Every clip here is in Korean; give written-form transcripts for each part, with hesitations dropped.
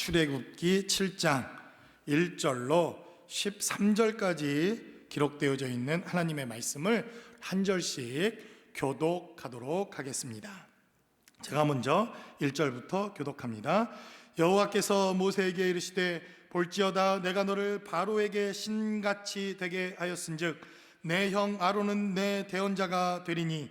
출애굽기 7장 1절로 13절까지 기록되어져 있는 하나님의 말씀을 한 절씩 교독하도록 하겠습니다. 제가 먼저 1절부터 교독합니다. 여호와께서 모세에게 이르시되 볼지어다 내가 너를 바로에게 신같이 되게 하였은즉 내 형 아론은 내 대언자가 되리니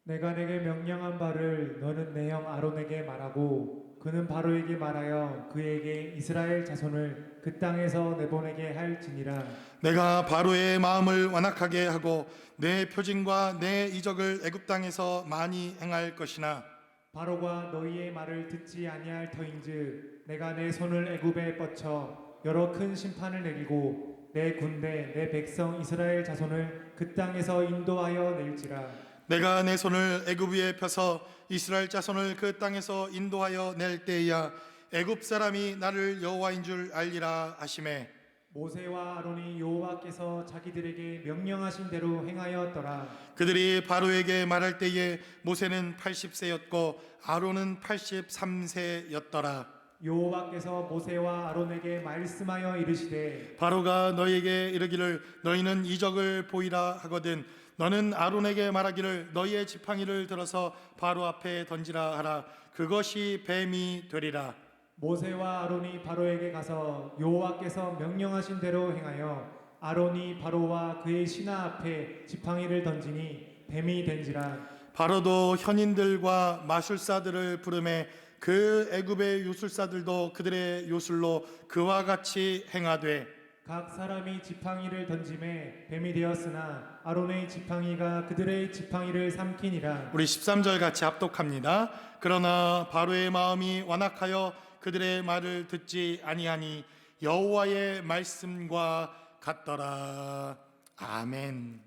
내가 내게 명령한 바를 너는 내 형 아론에게 말하고 그는 바로에게 말하여 그에게 이스라엘 자손을 그 땅에서 내보내게 할지니라. 내가 바로의 마음을 완악하게 하고 내 표징과 내 이적을 애굽 땅에서 많이 행할 것이나 바로가 너희의 말을 듣지 아니할 터인즉 내가 내 손을 애굽에 뻗쳐 여러 큰 심판을 내리고 내 군대 내 백성 이스라엘 자손을 그 땅에서 인도하여 낼지라. 내가 내 손을 애굽 위에 펴서 이스라엘 자손을 그 땅에서 인도하여 낼 때야 애굽 사람이 나를 여호와인 줄 알리라 하시매 모세와 아론이 여호와께서 자기들에게 명령하신 대로 행하였더라. 그들이 바로에게 말할 때에 모세는 80세였고 아론은 83세였더라. 여호와께서 모세와 아론에게 말씀하여 이르시되 바로가 너희에게 이르기를 너희는 이적을 보이라 하거든 너는 아론에게 말하기를 너희의 지팡이를 들어서 바로 앞에 던지라 하라. 그것이 뱀이 되리라. 모세와 아론이 바로에게 가서 여호와께서 명령하신 대로 행하여 아론이 바로와 그의 신하 앞에 지팡이를 던지니 뱀이 된지라. 바로도 현인들과 마술사들을 부르매 그 애굽의 요술사들도 그들의 요술로 그와 같이 행하되 각 사람이 지팡이를 던짐에 뱀이 되었으나 아론의 지팡이가 그들의 지팡이를 삼키니라. 우리 13절 같이 합독합니다. 그러나 바로의 마음이 완악하여 그들의 말을 듣지 아니하니 여호와의 말씀과 같더라. 아멘.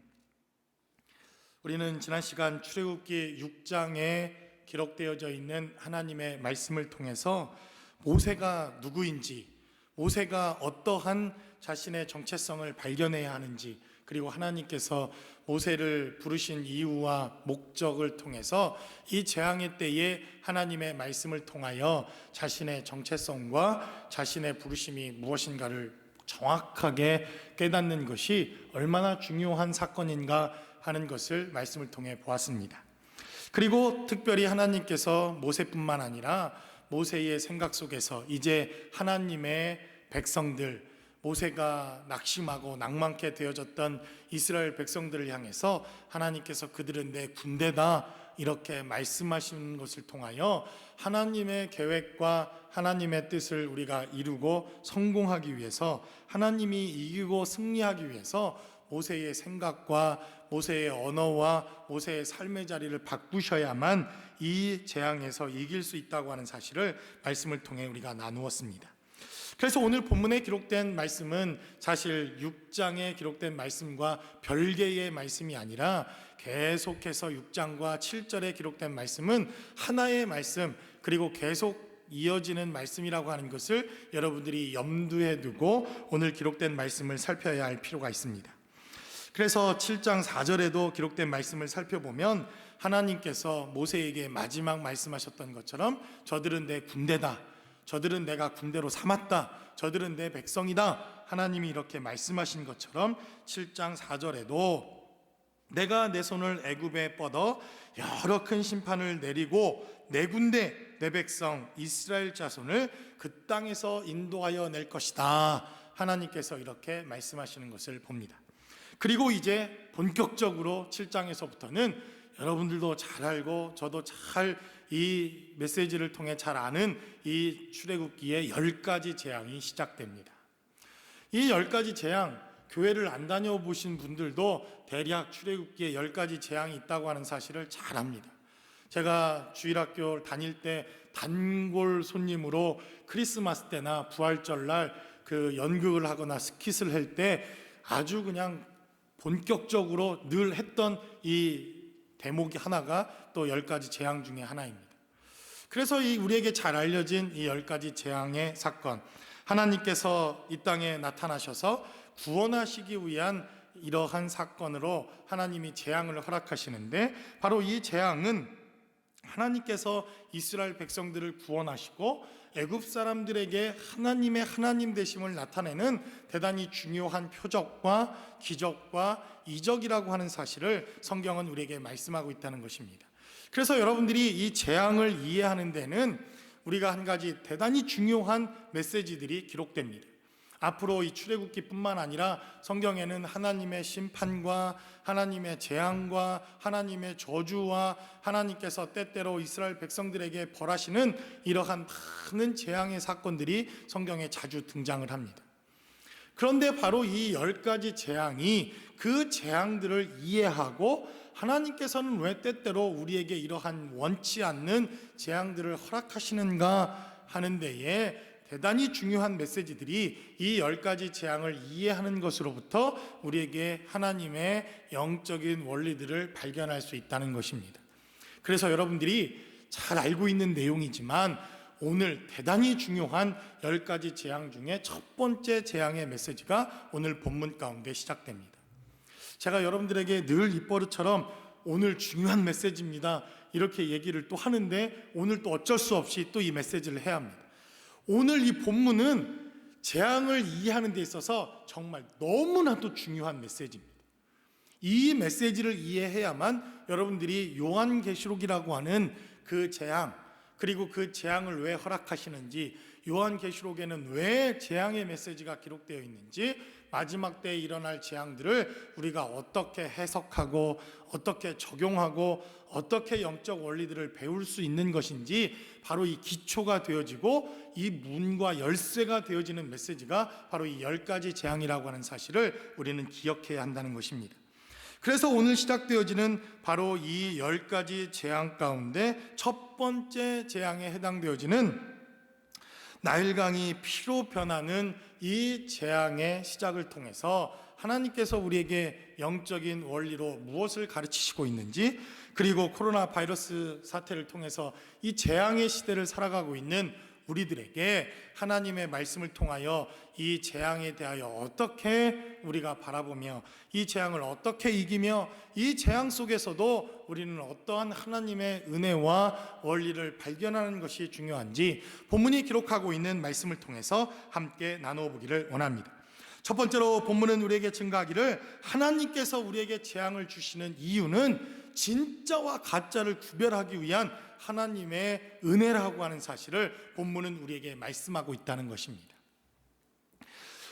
우리는 지난 시간 출애굽기 6장에 기록되어져 있는 하나님의 말씀을 통해서 모세가 누구인지, 모세가 어떠한 자신의 정체성을 발견해야 하는지, 그리고 하나님께서 모세를 부르신 이유와 목적을 통해서 이 재앙의 때에 하나님의 말씀을 통하여 자신의 정체성과 자신의 부르심이 무엇인가를 정확하게 깨닫는 것이 얼마나 중요한 사건인가 하는 것을 말씀을 통해 보았습니다. 그리고 특별히 하나님께서 모세뿐만 아니라 모세의 생각 속에서 이제 하나님의 백성들, 모세가 낙심하고 낭만케 되어졌던 이스라엘 백성들을 향해서 하나님께서 그들은 내 군대다 이렇게 말씀하시는 것을 통하여 하나님의 계획과 하나님의 뜻을 우리가 이루고 성공하기 위해서, 하나님이 이기고 승리하기 위해서 모세의 생각과 모세의 언어와 모세의 삶의 자리를 바꾸셔야만 이 재앙에서 이길 수 있다고 하는 사실을 말씀을 통해 우리가 나누었습니다. 그래서 오늘 본문에 기록된 말씀은 사실 6장에 기록된 말씀과 별개의 말씀이 아니라 계속해서 6장과 7절에 기록된 말씀은 하나의 말씀, 그리고 계속 이어지는 말씀이라고 하는 것을 여러분들이 염두에 두고 오늘 기록된 말씀을 살펴야 할 필요가 있습니다. 그래서 7장 4절에도 기록된 말씀을 살펴보면 하나님께서 모세에게 마지막 말씀하셨던 것처럼 저들은 내 군대다, 저들은 내가 군대로 삼았다, 저들은 내 백성이다, 하나님이 이렇게 말씀하신 것처럼 7장 4절에도 내가 내 손을 애굽에 뻗어 여러 큰 심판을 내리고 내 군대, 내 백성 이스라엘 자손을 그 땅에서 인도하여 낼 것이다, 하나님께서 이렇게 말씀하시는 것을 봅니다. 그리고 이제 본격적으로 7장에서부터는 여러분들도 잘 알고 저도 잘 이 메시지를 통해 잘 아는 이 출애굽기의 10가지 재앙이 시작됩니다. 이 10가지 재앙, 교회를 안 다녀보신 분들도 대략 출애굽기에 10가지 재앙이 있다고 하는 사실을 잘 압니다. 제가 주일학교 다닐 때 단골 손님으로 크리스마스 때나 부활절날 그 연극을 하거나 스킷을 할 때 아주 그냥 본격적으로 늘 했던 이 대목이 하나가 또 10가지 재앙 중에 하나입니다. 그래서 우리에게 잘 알려진 이 10가지 재앙의 사건, 하나님께서 이 땅에 나타나셔서 구원하시기 위한 이러한 사건으로 하나님이 재앙을 허락하시는데, 바로 이 재앙은 하나님께서 이스라엘 백성들을 구원하시고 애굽 사람들에게 하나님의 하나님 되심을 나타내는 대단히 중요한 표적과 기적과 이적이라고 하는 사실을 성경은 우리에게 말씀하고 있다는 것입니다. 그래서 여러분들이 이 재앙을 이해하는 데는 우리가 한 가지 대단히 중요한 메시지들이 기록됩니다. 앞으로 이 출애굽기뿐만 아니라 성경에는 하나님의 심판과 하나님의 재앙과 하나님의 저주와 하나님께서 때때로 이스라엘 백성들에게 벌하시는 이러한 많은 재앙의 사건들이 성경에 자주 등장을 합니다. 그런데 바로 이 10가지 재앙이 그 재앙들을 이해하고 하나님께서는 왜 때때로 우리에게 이러한 원치 않는 재앙들을 허락하시는가 하는 데에 대단히 중요한 메시지들이 이 10가지 재앙을 이해하는 것으로부터 우리에게 하나님의 영적인 원리들을 발견할 수 있다는 것입니다. 그래서 여러분들이 잘 알고 있는 내용이지만 오늘 대단히 중요한 10가지 재앙 중에 첫 번째 재앙의 메시지가 오늘 본문 가운데 시작됩니다. 제가 여러분들에게 늘 입버릇처럼 오늘 중요한 메시지입니다 이렇게 얘기를 또 하는데 오늘 또 어쩔 수 없이 또 이 메시지를 해야 합니다. 오늘 이 본문은 재앙을 이해하는 데 있어서 정말 너무나도 중요한 메시지입니다. 이 메시지를 이해해야만 여러분들이 요한계시록이라고 하는 그 재앙, 그리고 그 재앙을 왜 허락하시는지, 요한계시록에는 왜 재앙의 메시지가 기록되어 있는지, 마지막 때에 일어날 재앙들을 우리가 어떻게 해석하고 어떻게 적용하고 어떻게 영적 원리들을 배울 수 있는 것인지 바로 이 기초가 되어지고 이 문과 열쇠가 되어지는 메시지가 바로 이 10가지 재앙이라고 하는 사실을 우리는 기억해야 한다는 것입니다. 그래서 오늘 시작되어지는 바로 이 10가지 재앙 가운데 첫 번째 재앙에 해당되어지는 나일강이 피로 변하는 이 재앙의 시작을 통해서 하나님께서 우리에게 영적인 원리로 무엇을 가르치시고 있는지, 그리고 코로나 바이러스 사태를 통해서 이 재앙의 시대를 살아가고 있는 우리들에게 하나님의 말씀을 통하여 이 재앙에 대하여 어떻게 우리가 바라보며 이 재앙을 어떻게 이기며 이 재앙 속에서도 우리는 어떠한 하나님의 은혜와 원리를 발견하는 것이 중요한지 본문이 기록하고 있는 말씀을 통해서 함께 나누어 보기를 원합니다. 첫 번째로 본문은 우리에게 증가하기를 하나님께서 우리에게 재앙을 주시는 이유는 진짜와 가짜를 구별하기 위한 하나님의 은혜라고 하는 사실을 본문은 우리에게 말씀하고 있다는 것입니다.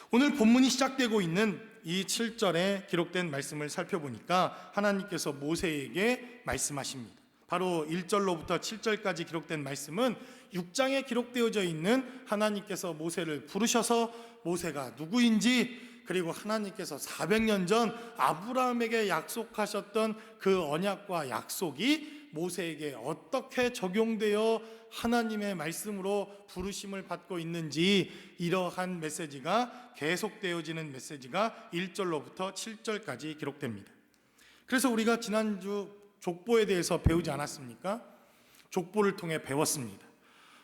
오늘 본문이 시작되고 있는 이 7절에 기록된 말씀을 살펴보니까 하나님께서 모세에게 말씀하십니다. 바로 1절로부터 7절까지 기록된 말씀은 6장에 기록되어져 있는 하나님께서 모세를 부르셔서 모세가 누구인지, 그리고 하나님께서 400년 전 아브라함에게 약속하셨던 그 언약과 약속이 모세에게 어떻게 적용되어 하나님의 말씀으로 부르심을 받고 있는지, 이러한 메시지가 계속되어지는 메시지가 1절로부터 7절까지 기록됩니다. 그래서 우리가 지난주 족보에 대해서 배우지 않았습니까? 족보를 통해 배웠습니다.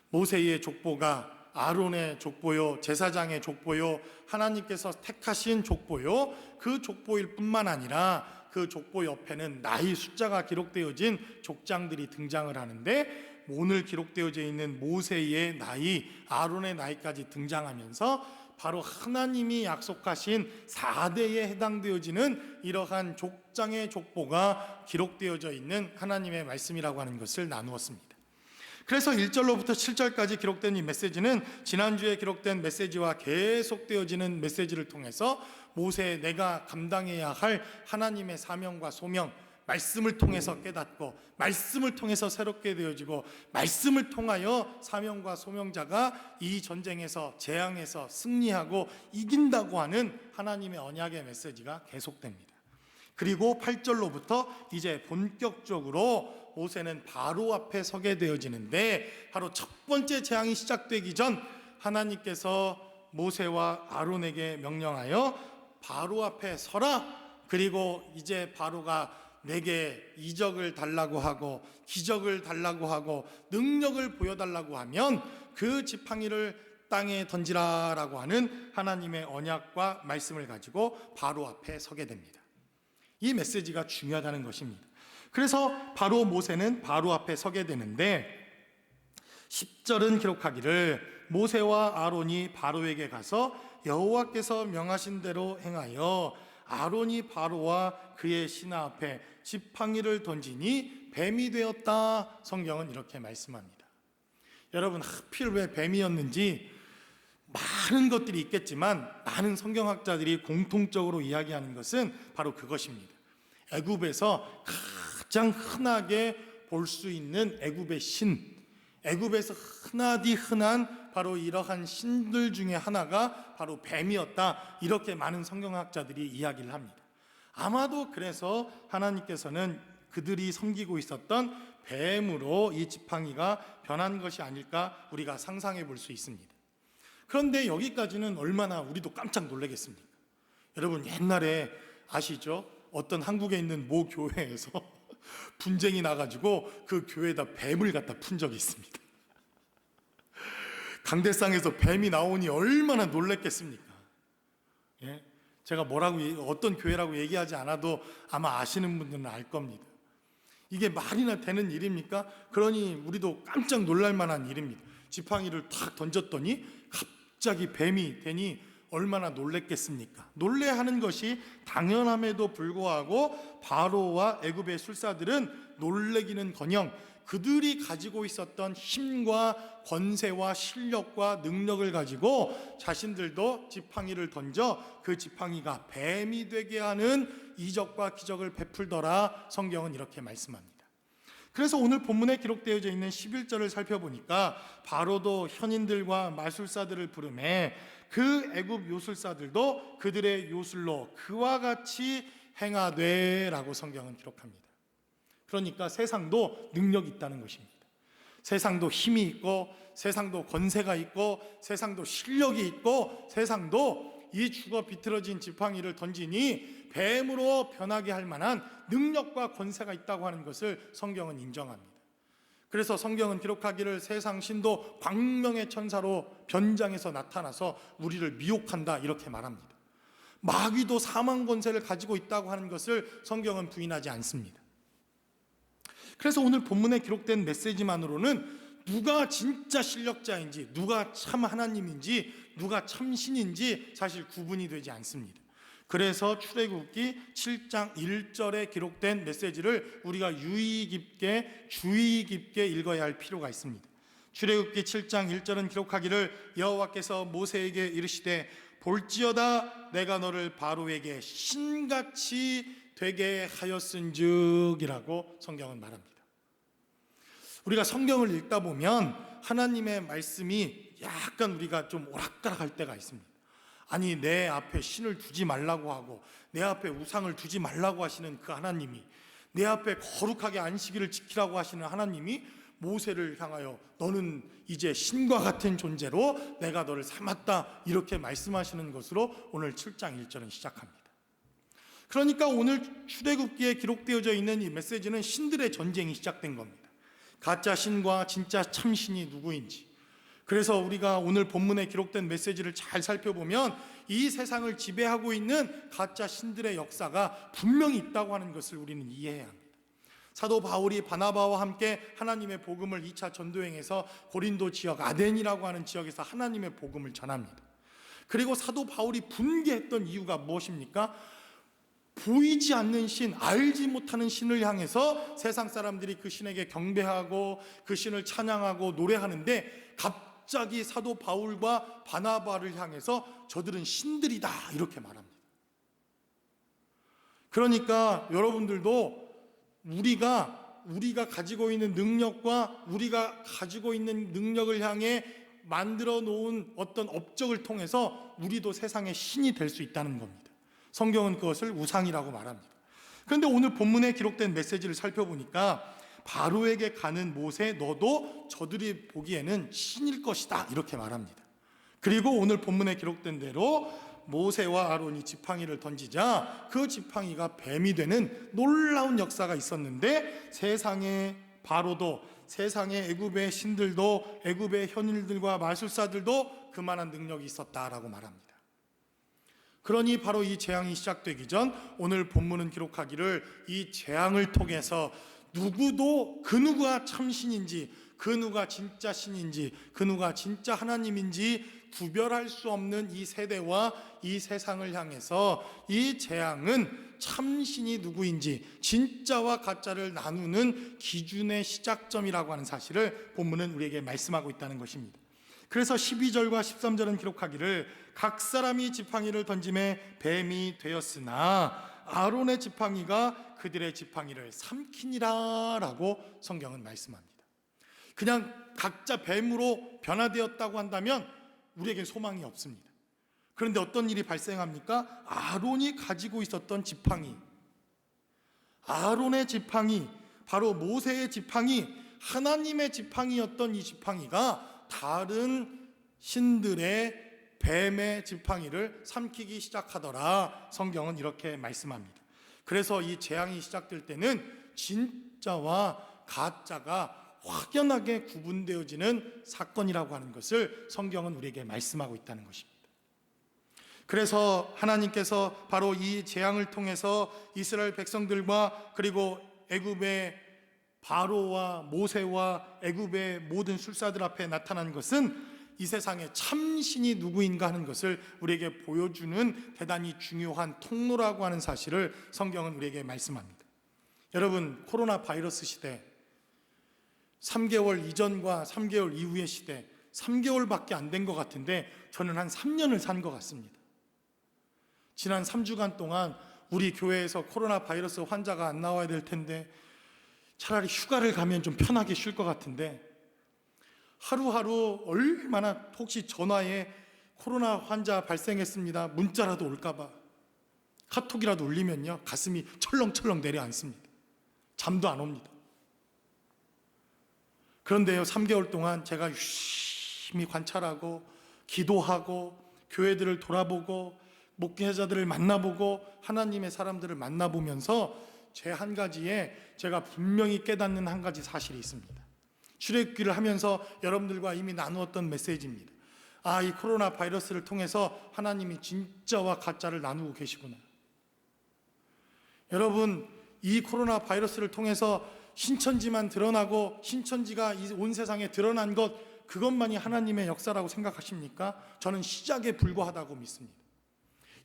모세의 족보가 아론의 족보요, 제사장의 족보요, 하나님께서 택하신 족보요, 그 족보일 뿐만 아니라 그 족보 옆에는 나이 숫자가 기록되어진 족장들이 등장을 하는데, 오늘 기록되어져 있는 모세의 나이, 아론의 나이까지 등장하면서 바로 하나님이 약속하신 4대에 해당되어지는 이러한 족장의 족보가 기록되어져 있는 하나님의 말씀이라고 하는 것을 나누었습니다. 그래서 1절로부터 7절까지 기록된 이 메시지는 지난주에 기록된 메시지와 계속되어지는 메시지를 통해서 모세, 내가 감당해야 할 하나님의 사명과 소명, 말씀을 통해서 깨닫고 말씀을 통해서 새롭게 되어지고 말씀을 통하여 사명과 소명자가 이 전쟁에서, 재앙에서 승리하고 이긴다고 하는 하나님의 언약의 메시지가 계속됩니다. 그리고 8절로부터 이제 본격적으로 모세는 바로 앞에 서게 되어지는데, 바로 첫 번째 재앙이 시작되기 전 하나님께서 모세와 아론에게 명령하여 바로 앞에 서라. 그리고 이제 바로가 내게 이적을 달라고 하고 기적을 달라고 하고 능력을 보여달라고 하면 그 지팡이를 땅에 던지라라고 하는 하나님의 언약과 말씀을 가지고 바로 앞에 서게 됩니다. 이 메시지가 중요하다는 것입니다. 그래서 바로 모세는 바로 앞에 서게 되는데, 10절은 기록하기를 모세와 아론이 바로에게 가서 여호와께서 명하신 대로 행하여 아론이 바로와 그의 신하 앞에 지팡이를 던지니 뱀이 되었다. 성경은 이렇게 말씀합니다. 여러분, 하필 왜 뱀이었는지 많은 것들이 있겠지만 많은 성경학자들이 공통적으로 이야기하는 것은 바로 그것입니다. 애굽에서 가장 흔하게 볼 수 있는 애굽의 신, 애굽에서 흔하디 흔한 바로 이러한 신들 중에 하나가 바로 뱀이었다. 이렇게 많은 성경학자들이 이야기를 합니다. 아마도 그래서 하나님께서는 그들이 섬기고 있었던 뱀으로 이 지팡이가 변한 것이 아닐까 우리가 상상해 볼 수 있습니다. 그런데 여기까지는 얼마나 우리도 깜짝 놀라겠습니까? 여러분, 옛날에 아시죠? 어떤 한국에 있는 모 교회에서 분쟁이 나가지고 그 교회에다 뱀을 갖다 푼 적이 있습니다. 강대상에서 뱀이 나오니 얼마나 놀랐겠습니까? 예? 제가 어떤 교회라고 얘기하지 않아도 아마 아시는 분들은 알 겁니다. 이게 말이나 되는 일입니까? 그러니 우리도 깜짝 놀랄 만한 일입니다. 지팡이를 탁 던졌더니 갑자기 뱀이 되니 얼마나 놀랬겠습니까? 놀래하는 것이 당연함에도 불구하고 바로와 애굽의 술사들은 놀래기는커녕 그들이 가지고 있었던 힘과 권세와 실력과 능력을 가지고 자신들도 지팡이를 던져 그 지팡이가 뱀이 되게 하는 이적과 기적을 베풀더라. 성경은 이렇게 말씀합니다. 그래서 오늘 본문에 기록되어져 있는 11절을 살펴보니까 바로도 현인들과 마술사들을 부르매 그 애굽 요술사들도 그들의 요술로 그와 같이 행하되 라고 성경은 기록합니다. 그러니까 세상도 능력이 있다는 것입니다. 세상도 힘이 있고 세상도 권세가 있고 세상도 실력이 있고 세상도 이 죽어 비틀어진 지팡이를 던지니 뱀으로 변하게 할 만한 능력과 권세가 있다고 하는 것을 성경은 인정합니다. 그래서 성경은 기록하기를 세상 신도 광명의 천사로 변장해서 나타나서 우리를 미혹한다 이렇게 말합니다. 마귀도 사망 권세를 가지고 있다고 하는 것을 성경은 부인하지 않습니다. 그래서 오늘 본문에 기록된 메시지만으로는 누가 진짜 실력자인지 누가 참 하나님인지 누가 참 신인지 사실 구분이 되지 않습니다. 그래서 출애굽기 7장 1절에 기록된 메시지를 우리가 주의 깊게 읽어야 할 필요가 있습니다. 출애굽기 7장 1절은 기록하기를 여호와께서 모세에게 이르시되 볼지어다 내가 너를 바로에게 신같이 되게 하였은즉이라고 성경은 말합니다. 우리가 성경을 읽다 보면 하나님의 말씀이 약간 우리가 좀 오락가락할 때가 있습니다. 아니, 내 앞에 신을 두지 말라고 하고 내 앞에 우상을 두지 말라고 하시는 그 하나님이, 내 앞에 거룩하게 안식일을 지키라고 하시는 하나님이 모세를 향하여 너는 이제 신과 같은 존재로 내가 너를 삼았다 이렇게 말씀하시는 것으로 오늘 7장 1절은 시작합니다. 그러니까 오늘 출애굽기에 기록되어져 있는 이 메시지는 신들의 전쟁이 시작된 겁니다. 가짜 신과 진짜 참 신이 누구인지. 그래서 우리가 오늘 본문에 기록된 메시지를 잘 살펴보면 이 세상을 지배하고 있는 가짜 신들의 역사가 분명히 있다고 하는 것을 우리는 이해해야 합니다. 사도 바울이 바나바와 함께 하나님의 복음을 2차 전도행에서 고린도 지역 아덴이라고 하는 지역에서 하나님의 복음을 전합니다. 그리고 사도 바울이 분개했던 이유가 무엇입니까? 보이지 않는 신, 알지 못하는 신을 향해서 세상 사람들이 그 신에게 경배하고 그 신을 찬양하고 노래하는데 갑자기 사도 바울과 바나바를 향해서 저들은 신들이다 이렇게 말합니다. 그러니까 여러분들도 우리가 가지고 있는 능력과 우리가 가지고 있는 능력을 향해 만들어 놓은 어떤 업적을 통해서 우리도 세상의 신이 될 수 있다는 겁니다. 성경은 그것을 우상이라고 말합니다. 그런데 오늘 본문에 기록된 메시지를 살펴보니까 바로에게 가는 모세 너도 저들이 보기에는 신일 것이다 이렇게 말합니다. 그리고 오늘 본문에 기록된 대로 모세와 아론이 지팡이를 던지자 그 지팡이가 뱀이 되는 놀라운 역사가 있었는데 세상의 바로도 세상의 애굽의 신들도 애굽의 현일들과 마술사들도 그만한 능력이 있었다라고 말합니다. 그러니 바로 이 재앙이 시작되기 전 오늘 본문은 기록하기를 이 재앙을 통해서 누구도 그 누구가 참신인지 그 누가 진짜 신인지, 그 누가 진짜 하나님인지 구별할 수 없는 이 세대와 이 세상을 향해서 이 재앙은 참신이 누구인지, 진짜와 가짜를 나누는 기준의 시작점이라고 하는 사실을 본문은 우리에게 말씀하고 있다는 것입니다. 그래서 12절과 13절은 기록하기를 각 사람이 지팡이를 던짐에 뱀이 되었으나 아론의 지팡이가 그들의 지팡이를 삼키니라 라고 성경은 말씀합니다. 그냥 각자 뱀으로 변화되었다고 한다면 우리에게 소망이 없습니다. 그런데 어떤 일이 발생합니까? 아론이 가지고 있었던 지팡이, 아론의 지팡이, 바로 모세의 지팡이, 하나님의 지팡이였던 이 지팡이가 다른 신들의 뱀의 지팡이를 삼키기 시작하더라. 성경은 이렇게 말씀합니다. 그래서 이 재앙이 시작될 때는 진짜와 가짜가 확연하게 구분되어지는 사건이라고 하는 것을 성경은 우리에게 말씀하고 있다는 것입니다. 그래서 하나님께서 바로 이 재앙을 통해서 이스라엘 백성들과 그리고 애굽의 바로와 모세와 애굽의 모든 술사들 앞에 나타난 것은 이 세상에 참신이 누구인가 하는 것을 우리에게 보여주는 대단히 중요한 통로라고 하는 사실을 성경은 우리에게 말씀합니다. 여러분, 코로나 바이러스 시대, 3개월 이전과 3개월 이후의 시대, 3개월밖에 안 된 것 같은데 저는 한 3년을 산 것 같습니다. 지난 3주간 동안 우리 교회에서 코로나 바이러스 환자가 안 나와야 될 텐데 차라리 휴가를 가면 좀 편하게 쉴 것 같은데 하루하루 얼마나, 혹시 전화에 코로나 환자 발생했습니다 문자라도 올까봐, 카톡이라도 울리면요 가슴이 철렁철렁 내려앉습니다. 잠도 안 옵니다. 그런데요, 3개월 동안 제가 유심히 관찰하고 기도하고 교회들을 돌아보고 목회자들을 만나보고 하나님의 사람들을 만나보면서 제 한 가지에 제가 분명히 깨닫는 한 가지 사실이 있습니다. 출애굽기를 하면서 여러분들과 이미 나누었던 메시지입니다. 아, 이 코로나 바이러스를 통해서 하나님이 진짜와 가짜를 나누고 계시구나. 여러분, 이 코로나 바이러스를 통해서 신천지만 드러나고 신천지가 온 세상에 드러난 것, 그것만이 하나님의 역사라고 생각하십니까? 저는 시작에 불과하다고 믿습니다.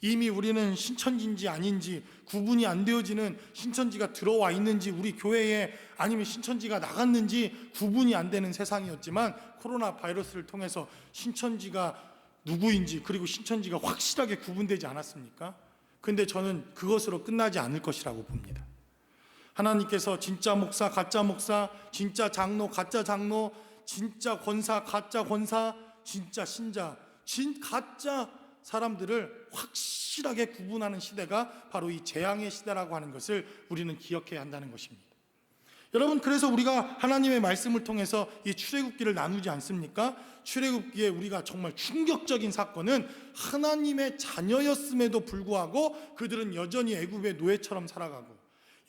이미 우리는 신천지인지 아닌지 구분이 안 되어지는, 신천지가 들어와 있는지 우리 교회에 아니면 신천지가 나갔는지 구분이 안 되는 세상이었지만 코로나 바이러스를 통해서 신천지가 누구인지, 그리고 신천지가 확실하게 구분되지 않았습니까? 근데 저는 그것으로 끝나지 않을 것이라고 봅니다. 하나님께서 진짜 목사, 가짜 목사, 진짜 장로, 가짜 장로, 진짜 권사, 가짜 권사, 진짜 신자, 가짜 사람들을 확실하게 구분하는 시대가 바로 이 재앙의 시대라고 하는 것을 우리는 기억해야 한다는 것입니다. 여러분, 그래서 우리가 하나님의 말씀을 통해서 이 출애굽기를 나누지 않습니까? 출애굽기에 우리가 정말 충격적인 사건은 하나님의 자녀였음에도 불구하고 그들은 여전히 애굽의 노예처럼 살아가고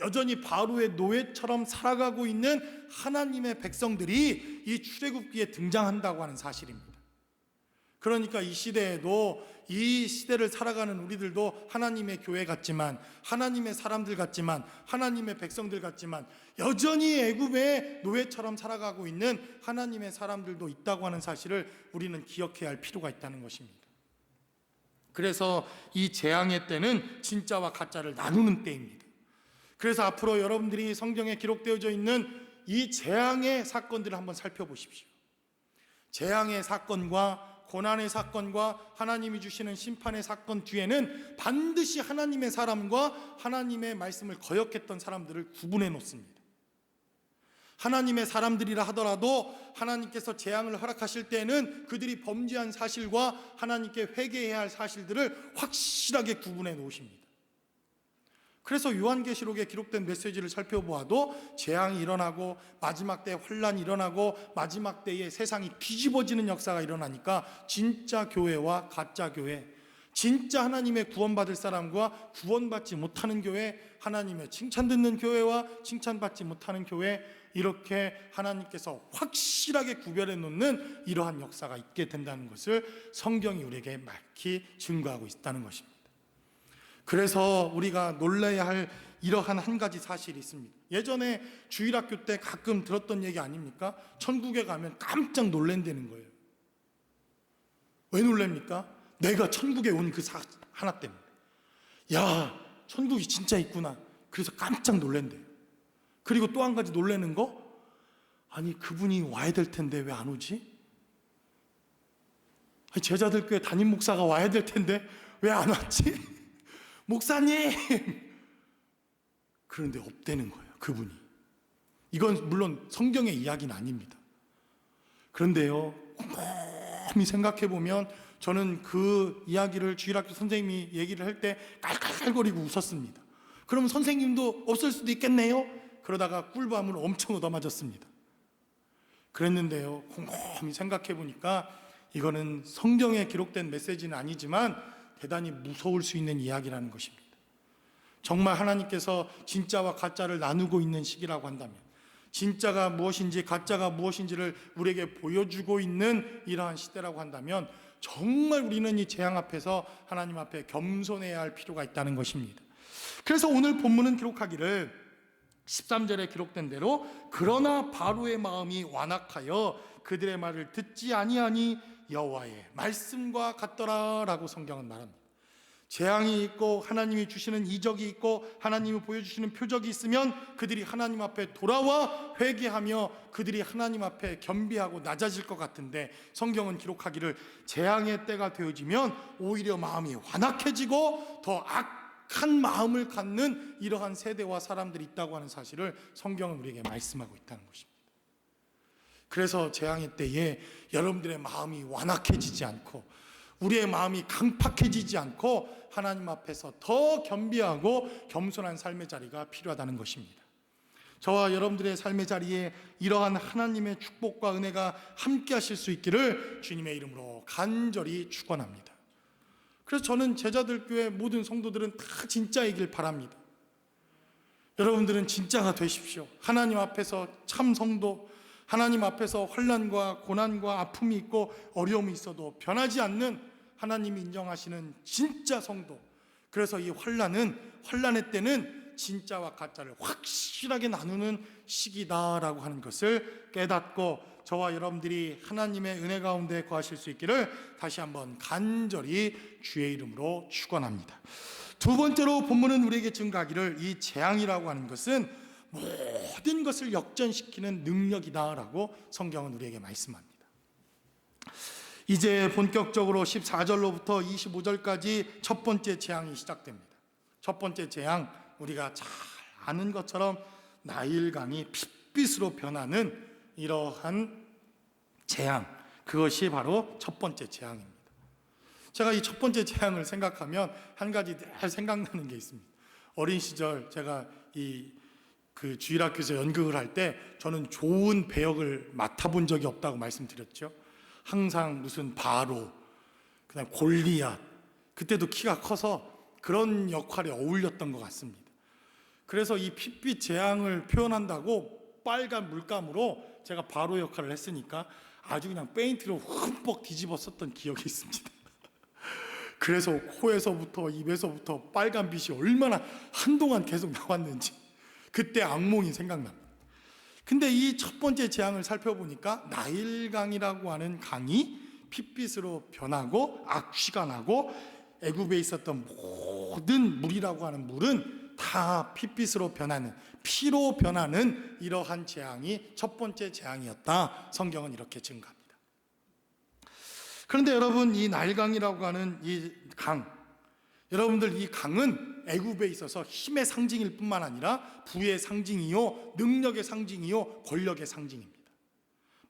여전히 바로의 노예처럼 살아가고 있는 하나님의 백성들이 이 출애굽기에 등장한다고 하는 사실입니다. 그러니까 이 시대에도, 이 시대를 살아가는 우리들도 하나님의 교회 같지만, 하나님의 사람들 같지만, 하나님의 백성들 같지만 여전히 애굽의 노예처럼 살아가고 있는 하나님의 사람들도 있다고 하는 사실을 우리는 기억해야 할 필요가 있다는 것입니다. 그래서 이 재앙의 때는 진짜와 가짜를 나누는 때입니다. 그래서 앞으로 여러분들이 성경에 기록되어져 있는 이 재앙의 사건들을 한번 살펴보십시오. 재앙의 사건과 고난의 사건과 하나님이 주시는 심판의 사건 뒤에는 반드시 하나님의 사람과 하나님의 말씀을 거역했던 사람들을 구분해 놓습니다. 하나님의 사람들이라 하더라도 하나님께서 재앙을 허락하실 때에는 그들이 범죄한 사실과 하나님께 회개해야 할 사실들을 확실하게 구분해 놓으십니다. 그래서 요한계시록에 기록된 메시지를 살펴보아도 재앙이 일어나고 마지막 때에 환란이 일어나고 마지막 때에 세상이 뒤집어지는 역사가 일어나니까 진짜 교회와 가짜 교회, 진짜 하나님의 구원받을 사람과 구원받지 못하는 교회, 하나님의 칭찬 듣는 교회와 칭찬받지 못하는 교회, 이렇게 하나님께서 확실하게 구별해 놓는 이러한 역사가 있게 된다는 것을 성경이 우리에게 밝히 증거하고 있다는 것입니다. 그래서 우리가 놀라야 할 이러한 한 가지 사실이 있습니다. 예전에 주일학교 때 가끔 들었던 얘기 아닙니까? 천국에 가면 깜짝 놀란다는 거예요. 왜 놀랍니까? 내가 천국에 온 그 하나 때문에. 야, 천국이 진짜 있구나. 그래서 깜짝 놀란대요. 그리고 또 한 가지 놀라는 거, 아니 그분이 와야 될 텐데 왜 안 오지? 아니, 제자들 교회 담임 목사가 와야 될 텐데 왜 안 왔지? 목사님! 그런데 없다는 거예요, 그분이. 이건 물론 성경의 이야기는 아닙니다. 그런데요, 곰곰이 생각해 보면 저는 그 이야기를 주일학교 선생님이 얘기를 할 때 깔깔깔거리고 웃었습니다. 그러면 선생님도 없을 수도 있겠네요. 그러다가 꿀밤을 엄청 얻어맞았습니다. 그랬는데요, 곰곰이 생각해 보니까 이거는 성경에 기록된 메시지는 아니지만 대단히 무서울 수 있는 이야기라는 것입니다. 정말 하나님께서 진짜와 가짜를 나누고 있는 시기라고 한다면, 진짜가 무엇인지 가짜가 무엇인지를 우리에게 보여주고 있는 이러한 시대라고 한다면, 정말 우리는 이 재앙 앞에서 하나님 앞에 겸손해야 할 필요가 있다는 것입니다. 그래서 오늘 본문은 기록하기를 13절에 기록된 대로 그러나 바로의 마음이 완악하여 그들의 말을 듣지 아니하니 여호와의 말씀과 같더라라고 성경은 말합니다. 재앙이 있고 하나님이 주시는 이적이 있고 하나님이 보여주시는 표적이 있으면 그들이 하나님 앞에 돌아와 회개하며 그들이 하나님 앞에 겸비하고 낮아질 것 같은데, 성경은 기록하기를 재앙의 때가 되어지면 오히려 마음이 완악해지고 더 악한 마음을 갖는 이러한 세대와 사람들이 있다고 하는 사실을 성경은 우리에게 말씀하고 있다는 것입니다. 그래서 재앙의 때에 여러분들의 마음이 완악해지지 않고 우리의 마음이 강팍해지지 않고 하나님 앞에서 더 겸비하고 겸손한 삶의 자리가 필요하다는 것입니다. 저와 여러분들의 삶의 자리에 이러한 하나님의 축복과 은혜가 함께 하실 수 있기를 주님의 이름으로 간절히 축원합니다. 그래서 저는 제자들 교회 모든 성도들은 다 진짜이길 바랍니다. 여러분들은 진짜가 되십시오. 하나님 앞에서 참 성도, 하나님 앞에서 환난과 고난과 아픔이 있고 어려움이 있어도 변하지 않는 하나님이 인정하시는 진짜 성도. 그래서 이 환난의 때는 진짜와 가짜를 확실하게 나누는 시기다라고 하는 것을 깨닫고 저와 여러분들이 하나님의 은혜 가운데 거하실 수 있기를 다시 한번 간절히 주의 이름으로 축원합니다. 두 번째로 본문은 우리에게 증가하기를 이 재앙이라고 하는 것은 모든 것을 역전시키는 능력이다라고 성경은 우리에게 말씀합니다. 이제 본격적으로 14절로부터 25절까지 첫 번째 재앙이 시작됩니다. 첫 번째 재앙, 우리가 잘 아는 것처럼 나일강이 핏빛으로 변하는 이러한 재앙, 그것이 바로 첫 번째 재앙입니다. 제가 이 첫 번째 재앙을 생각하면 한 가지 늘 생각나는 게 있습니다. 어린 시절 제가 그 주일학교에서 연극을 할 때 저는 좋은 배역을 맡아본 적이 없다고 말씀드렸죠. 항상 무슨 바로, 그다음 골리앗, 그때도 키가 커서 그런 역할에 어울렸던 것 같습니다. 그래서 이 핏빛 재앙을 표현한다고 빨간 물감으로 제가 바로 역할을 했으니까 아주 그냥 페인트로 흠뻑 뒤집어 썼던 기억이 있습니다. 그래서 코에서부터 입에서부터 빨간 빛이 얼마나 한동안 계속 나왔는지 그때 악몽이 생각납니다. 근데 이 첫 번째 재앙을 살펴보니까 나일강이라고 하는 강이 핏빛으로 변하고 악취가 나고 애굽에 있었던 모든 물이라고 하는 물은 다 핏빛으로 변하는, 피로 변하는 이러한 재앙이 첫 번째 재앙이었다. 성경은 이렇게 증가합니다. 그런데 여러분, 이 나일강이라고 하는 이 강, 여러분들 이 강은 애굽에 있어서 힘의 상징일 뿐만 아니라 부의 상징이요, 능력의 상징이요, 권력의 상징입니다.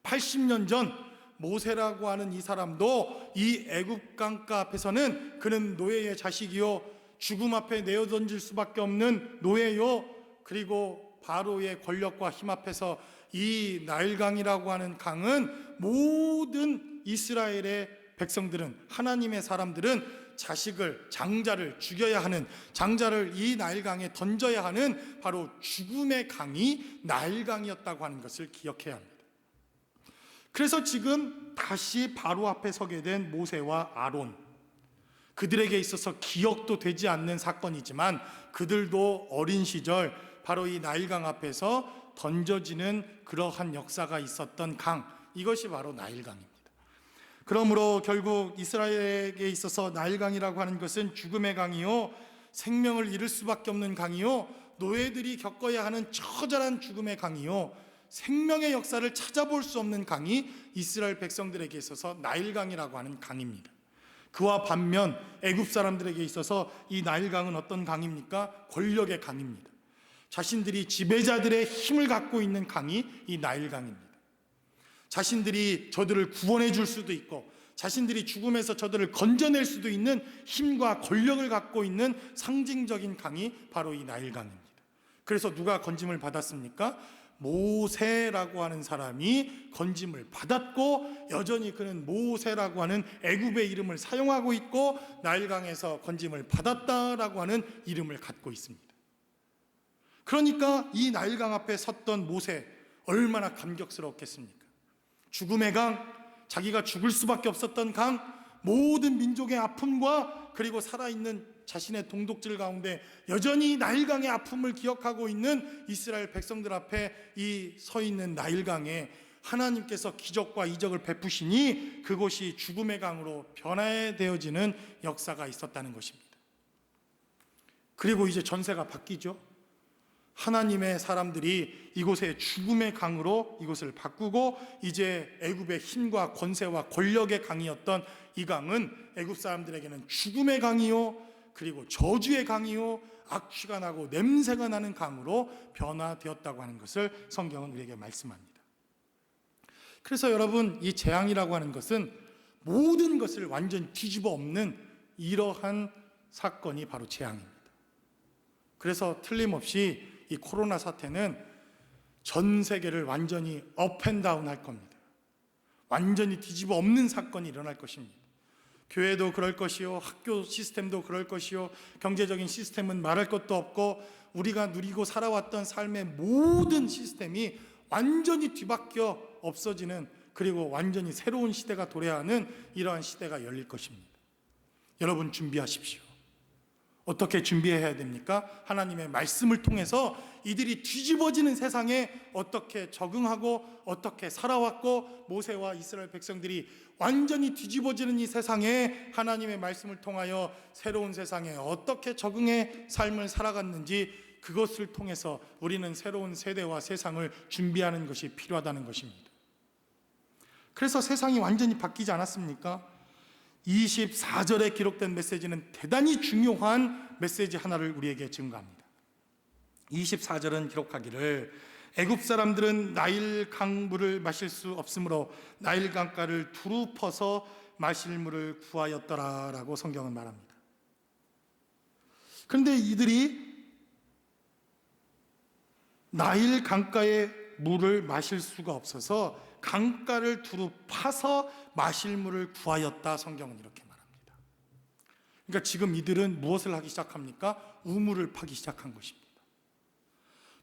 80년 전 모세라고 하는 이 사람도 이 애굽 강가 앞에서는 그는 노예의 자식이요, 죽음 앞에 내어던질 수밖에 없는 노예요, 그리고 바로의 권력과 힘 앞에서 이 나일강이라고 하는 강은 모든 이스라엘의 백성들은, 하나님의 사람들은 자식을, 장자를 죽여야 하는, 장자를 이 나일강에 던져야 하는 바로 죽음의 강이 나일강이었다고 하는 것을 기억해야 합니다. 그래서 지금 다시 바로 앞에 서게 된 모세와 아론, 그들에게 있어서 기억도 되지 않는 사건이지만 그들도 어린 시절 바로 이 나일강 앞에서 던져지는 그러한 역사가 있었던 강, 이것이 바로 나일강입니다. 그러므로 결국 이스라엘에게 있어서 나일강이라고 하는 것은 죽음의 강이요, 생명을 잃을 수밖에 없는 강이요, 노예들이 겪어야 하는 처절한 죽음의 강이요, 생명의 역사를 찾아볼 수 없는 강이 이스라엘 백성들에게 있어서 나일강이라고 하는 강입니다. 그와 반면 애굽 사람들에게 있어서 이 나일강은 어떤 강입니까? 권력의 강입니다. 자신들이 지배자들의 힘을 갖고 있는 강이 이 나일강입니다. 자신들이 저들을 구원해 줄 수도 있고 자신들이 죽음에서 저들을 건져낼 수도 있는 힘과 권력을 갖고 있는 상징적인 강이 바로 이 나일강입니다. 그래서 누가 건짐을 받았습니까? 모세라고 하는 사람이 건짐을 받았고 여전히 그는 모세라고 하는 애굽의 이름을 사용하고 있고 나일강에서 건짐을 받았다라고 하는 이름을 갖고 있습니다. 그러니까 이 나일강 앞에 섰던 모세, 얼마나 감격스러웠겠습니까? 죽음의 강, 자기가 죽을 수밖에 없었던 강, 모든 민족의 아픔과 그리고 살아있는 자신의 동독질 가운데 여전히 나일강의 아픔을 기억하고 있는 이스라엘 백성들 앞에 이 서 있는 나일강에 하나님께서 기적과 이적을 베푸시니 그곳이 죽음의 강으로 변화되어지는 역사가 있었다는 것입니다. 그리고 이제 전세가 바뀌죠. 하나님의 사람들이 이곳에 죽음의 강으로 이곳을 바꾸고 이제 애굽의 힘과 권세와 권력의 강이었던 이 강은 애굽 사람들에게는 죽음의 강이요, 그리고 저주의 강이요, 악취가 나고 냄새가 나는 강으로 변화되었다고 하는 것을 성경은 우리에게 말씀합니다. 그래서 여러분, 이 재앙이라고 하는 것은 모든 것을 완전히 뒤집어 엎는 이러한 사건이 바로 재앙입니다. 그래서 틀림없이 이 코로나 사태는 전 세계를 완전히 업앤다운 할 겁니다. 완전히 뒤집어 엎는 사건이 일어날 것입니다. 교회도 그럴 것이요, 학교 시스템도 그럴 것이요, 경제적인 시스템은 말할 것도 없고 우리가 누리고 살아왔던 삶의 모든 시스템이 완전히 뒤바뀌어 없어지는, 그리고 완전히 새로운 시대가 도래하는 이러한 시대가 열릴 것입니다. 여러분 준비하십시오. 어떻게 준비해야 됩니까? 하나님의 말씀을 통해서 이들이 뒤집어지는 세상에 어떻게 적응하고 어떻게 살아왔고 모세와 이스라엘 백성들이 완전히 뒤집어지는 이 세상에 하나님의 말씀을 통하여 새로운 세상에 어떻게 적응해 삶을 살아갔는지, 그것을 통해서 우리는 새로운 세대와 세상을 준비하는 것이 필요하다는 것입니다. 그래서 세상이 완전히 바뀌지 않았습니까? 24절에 기록된 메시지는 대단히 중요한 메시지 하나를 우리에게 증거합니다. 24절은 기록하기를 애굽 사람들은 나일 강물을 마실 수 없으므로 나일 강가를 두루 퍼서 마실 물을 구하였더라라고 성경은 말합니다. 그런데 이들이 나일 강가의 물을 마실 수가 없어서 강가를 두루 파서 마실 물을 구하였다, 성경은 이렇게 말합니다. 그러니까 지금 이들은 무엇을 하기 시작합니까? 우물을 파기 시작한 것입니다.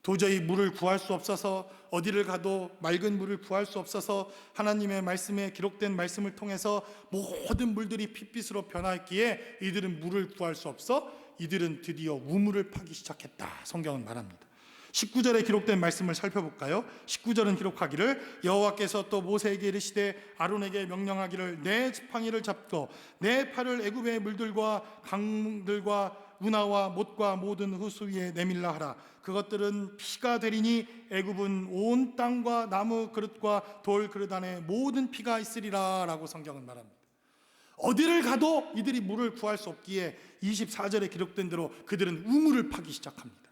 도저히 물을 구할 수 없어서, 어디를 가도 맑은 물을 구할 수 없어서 하나님의 말씀에 기록된 말씀을 통해서 모든 물들이 핏빛으로 변화했기에 이들은 물을 구할 수 없어 이들은 드디어 우물을 파기 시작했다, 성경은 말합니다. 19절에 기록된 말씀을 살펴볼까요? 19절은 기록하기를 여호와께서 또 모세에게 이르시되 아론에게 명령하기를 내 지팡이를 잡고 내 팔을 애굽의 물들과 강들과 운하와 못과 모든 호수 위에 내밀라 하라. 그것들은 피가 되리니 애굽은 온 땅과 나무 그릇과 돌 그릇 안에 모든 피가 있으리라 라고 성경은 말합니다. 어디를 가도 이들이 물을 구할 수 없기에 24절에 기록된 대로 그들은 우물을 파기 시작합니다.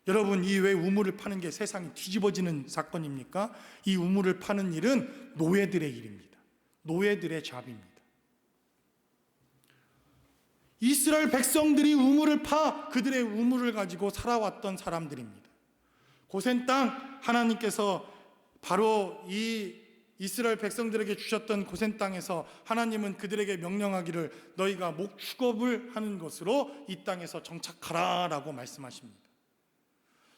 여러분, 이 왜 우물을 파는 게 세상이 뒤집어지는 사건입니까? 이 우물을 파는 일은 노예들의 일입니다. 노예들의 잡입니다. 이스라엘 백성들이 우물을 파 그들의 우물을 가지고 살아왔던 사람들입니다. 고센 땅, 하나님께서 바로 이 이스라엘 백성들에게 주셨던 고센 땅에서 하나님은 그들에게 명령하기를 너희가 목축업을 하는 것으로 이 땅에서 정착하라 라고 말씀하십니다.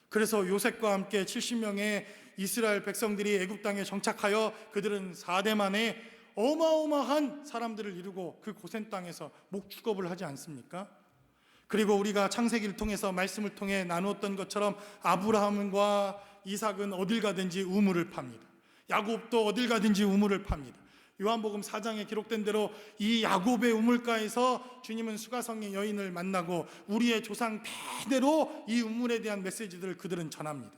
그래서 요셉과 함께 70명의 이스라엘 백성들이 애굽 땅에 정착하여 그들은 4대 만에 어마어마한 사람들을 이루고 그 고센 땅에서 목축업을 하지 않습니까? 그리고 우리가 창세기를 통해서 말씀을 통해 나누었던 것처럼 아브라함과 이삭은 어딜 가든지 우물을 팝니다. 야곱도 어딜 가든지 우물을 팝니다. 요한복음 4장에 기록된 대로 이 야곱의 우물가에서 주님은 수가성의 여인을 만나고 우리의 조상 대대로 이 우물에 대한 메시지들을 그들은 전합니다.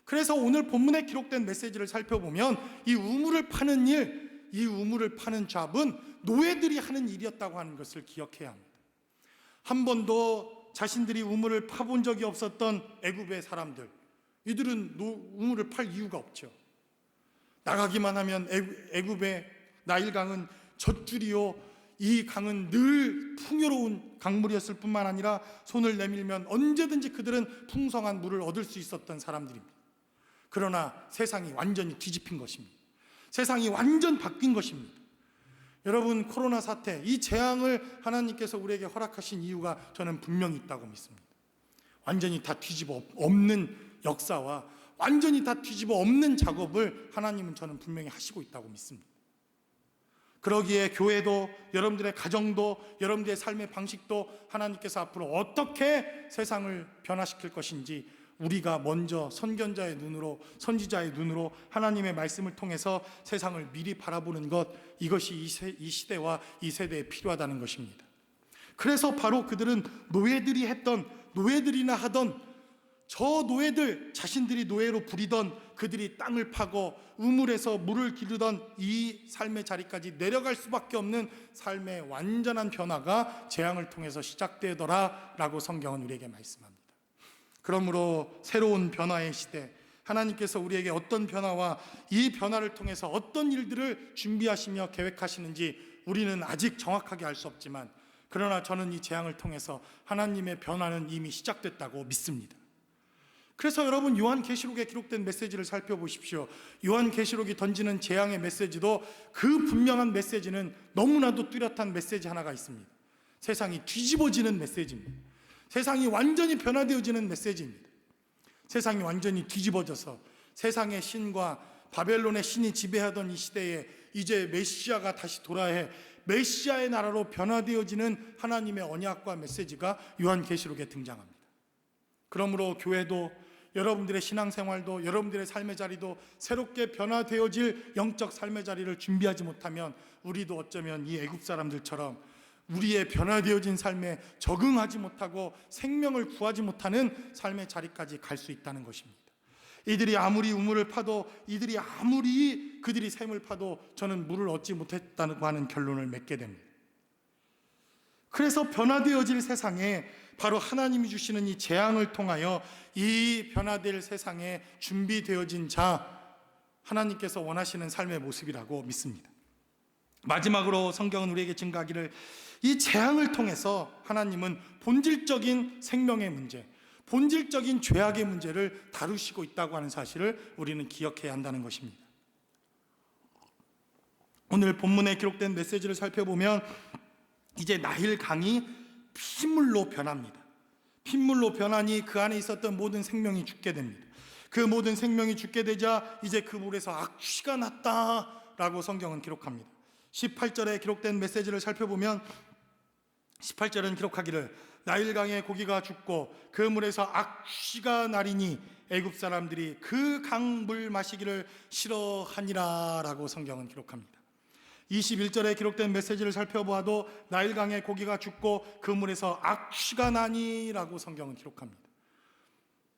그래서 오늘 본문에 기록된 메시지를 살펴보면 이 우물을 파는 일, 이 우물을 파는 잡은 노예들이 하는 일이었다고 하는 것을 기억해야 합니다. 한 번도 자신들이 우물을 파본 적이 없었던 애굽의 사람들, 이들은 우물을 팔 이유가 없죠. 나가기만 하면 애굽의 나일강은 젖줄이요, 이 강은 늘 풍요로운 강물이었을 뿐만 아니라 손을 내밀면 언제든지 그들은 풍성한 물을 얻을 수 있었던 사람들입니다. 그러나 세상이 완전히 뒤집힌 것입니다. 세상이 완전 바뀐 것입니다. 여러분, 코로나 사태, 이 재앙을 하나님께서 우리에게 허락하신 이유가 저는 분명히 있다고 믿습니다. 완전히 다 뒤집어 엎는 역사와 완전히 다 뒤집어 엎는 작업을 하나님은 저는 분명히 하시고 있다고 믿습니다. 그러기에 교회도, 여러분들의 가정도, 여러분들의 삶의 방식도 하나님께서 앞으로 어떻게 세상을 변화시킬 것인지 우리가 먼저 선견자의 눈으로, 선지자의 눈으로 하나님의 말씀을 통해서 세상을 미리 바라보는 것, 이것이 이 시대와 이 세대에 필요하다는 것입니다. 그래서 바로 그들은 노예들이나 하던 저 노예들, 자신들이 노예로 부리던 그들이 땅을 파고 우물에서 물을 기르던 이 삶의 자리까지 내려갈 수밖에 없는 삶의 완전한 변화가 재앙을 통해서 시작되더라 라고 성경은 우리에게 말씀합니다. 그러므로 새로운 변화의 시대, 하나님께서 우리에게 어떤 변화와 이 변화를 통해서 어떤 일들을 준비하시며 계획하시는지 우리는 아직 정확하게 알 수 없지만, 그러나 저는 이 재앙을 통해서 하나님의 변화는 이미 시작됐다고 믿습니다. 그래서 여러분, 요한계시록에 기록된 메시지를 살펴보십시오. 요한계시록이 던지는 재앙의 메시지도 그 분명한 메시지는 너무나도 뚜렷한 메시지 하나가 있습니다. 세상이 뒤집어지는 메시지입니다. 세상이 완전히 변화되어지는 메시지입니다. 세상이 완전히 뒤집어져서 세상의 신과 바벨론의 신이 지배하던 이 시대에 이제 메시아가 다시 돌아해 메시아의 나라로 변화되어지는 하나님의 언약과 메시지가 요한계시록에 등장합니다. 그러므로 교회도, 여러분들의 신앙생활도, 여러분들의 삶의 자리도 새롭게 변화되어질 영적 삶의 자리를 준비하지 못하면 우리도 어쩌면 이 애굽 사람들처럼 우리의 변화되어진 삶에 적응하지 못하고 생명을 구하지 못하는 삶의 자리까지 갈 수 있다는 것입니다. 이들이 아무리 우물을 파도, 이들이 아무리 그들이 샘을 파도 저는 물을 얻지 못했다고 하는 결론을 맺게 됩니다. 그래서 변화되어질 세상에 바로 하나님이 주시는 이 재앙을 통하여 이 변화될 세상에 준비되어진 자, 하나님께서 원하시는 삶의 모습이라고 믿습니다. 마지막으로 성경은 우리에게 증거하기를, 이 재앙을 통해서 하나님은 본질적인 생명의 문제, 본질적인 죄악의 문제를 다루시고 있다고 하는 사실을 우리는 기억해야 한다는 것입니다. 오늘 본문에 기록된 메시지를 살펴보면 이제 나일 강이 핏물로 변합니다. 핏물로 변하니 그 안에 있었던 모든 생명이 죽게 됩니다. 그 모든 생명이 죽게 되자 이제 그 물에서 악취가 났다라고 성경은 기록합니다. 18절에 기록된 메시지를 살펴보면 18절은 기록하기를, 나일강의 고기가 죽고 그 물에서 악취가 나리니 애굽 사람들이 그 강물 마시기를 싫어하니라 라고 성경은 기록합니다. 21절에 기록된 메시지를 살펴보아도 나일강의 고기가 죽고 그 물에서 악취가 나니 라고 성경은 기록합니다.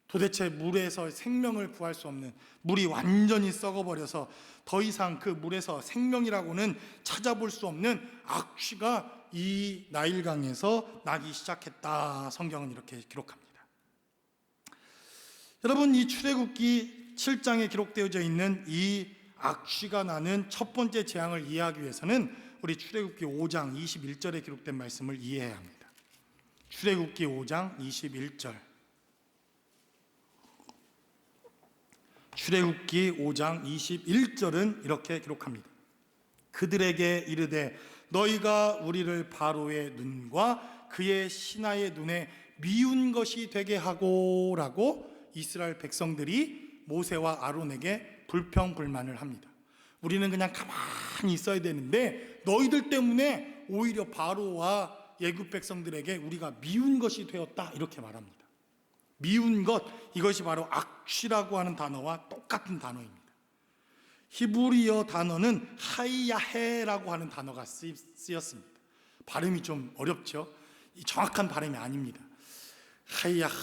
도대체 물에서 생명을 구할 수 없는, 물이 완전히 썩어버려서 더 이상 그 물에서 생명이라고는 찾아볼 수 없는 악취가 이 나일강에서 나기 시작했다, 성경은 이렇게 기록합니다. 여러분, 이 출애굽기 7장에 기록되어져 있는 이 악취가 나는 첫 번째 재앙을 이해하기 위해서는 우리 출애굽기 5장 21절에 기록된 말씀을 이해해야 합니다. 출애굽기 5장 21절, 출애굽기 5장 21절은 이렇게 기록합니다. 그들에게 이르되 너희가 우리를 바로의 눈과 그의 신하의 눈에 미운 것이 되게 하고 라고 이스라엘 백성들이 모세와 아론에게 불평불만을 합니다. 우리는 그냥 가만히 있어야 되는데 너희들 때문에 오히려 바로와 애굽 백성들에게 우리가 미운 것이 되었다, 이렇게 말합니다. 미운 것, 이것이 바로 악취라고 하는 단어와 똑같은 단어입니다. 히브리어 단어는 하이야헤라고 하는 단어가 쓰였습니다. 발음이 좀 어렵죠. 정확한 발음이 아닙니다. 하이야헤,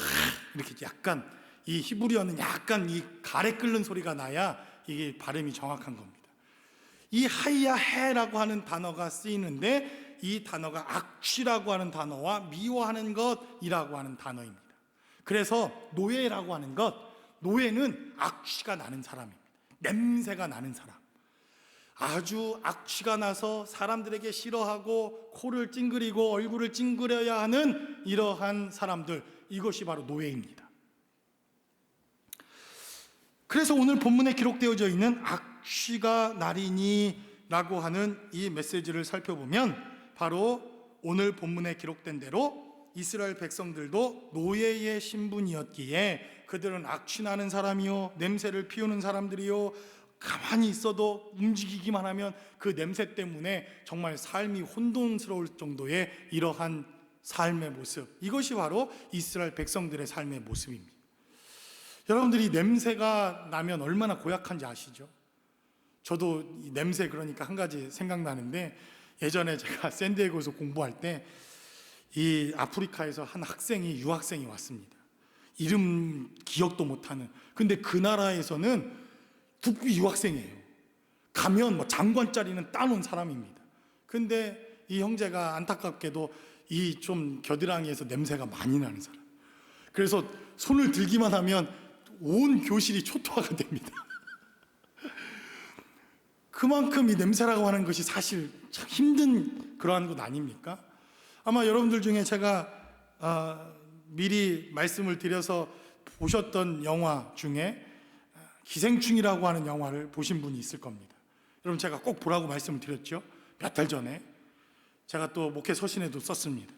이렇게 약간, 이 히브리어는 약간 이 가래 끓는 소리가 나야 이게 발음이 정확한 겁니다. 이 하이야헤라고 하는 단어가 쓰이는데 이 단어가 악취라고 하는 단어와 미워하는 것이라고 하는 단어입니다. 그래서 노예라고 하는 것, 노예는 악취가 나는 사람입니다. 냄새가 나는 사람, 아주 악취가 나서 사람들에게 싫어하고 코를 찡그리고 얼굴을 찡그려야 하는 이러한 사람들, 이것이 바로 노예입니다. 그래서 오늘 본문에 기록되어져 있는 악취가 나리니 라고 하는 이 메시지를 살펴보면 바로 오늘 본문에 기록된 대로 이스라엘 백성들도 노예의 신분이었기에 그들은 악취나는 사람이요, 냄새를 피우는 사람들이요, 가만히 있어도 움직이기만 하면 그 냄새 때문에 정말 삶이 혼돈스러울 정도의 이러한 삶의 모습, 이것이 바로 이스라엘 백성들의 삶의 모습입니다. 여러분들이 냄새가 나면 얼마나 고약한지 아시죠? 저도 이 냄새 그러니까 한 가지 생각나는데, 예전에 제가 샌디에고에서 공부할 때 이 아프리카에서 한 학생이, 유학생이 왔습니다. 이름 기억도 못하는, 근데 그 나라에서는 북부 유학생이에요. 가면 뭐 장관 자리는 따놓은 사람입니다. 근데 이 형제가 안타깝게도 이 좀 겨드랑이에서 냄새가 많이 나는 사람, 그래서 손을 들기만 하면 온 교실이 초토화가 됩니다. 그만큼 이 냄새라고 하는 것이 사실 참 힘든 그러한 것 아닙니까? 아마 여러분들 중에 제가 미리 말씀을 드려서 보셨던 영화 중에 기생충이라고 하는 영화를 보신 분이 있을 겁니다. 여러분, 제가 꼭 보라고 말씀을 드렸죠. 몇 달 전에 제가 또 목회 서신에도 썼습니다.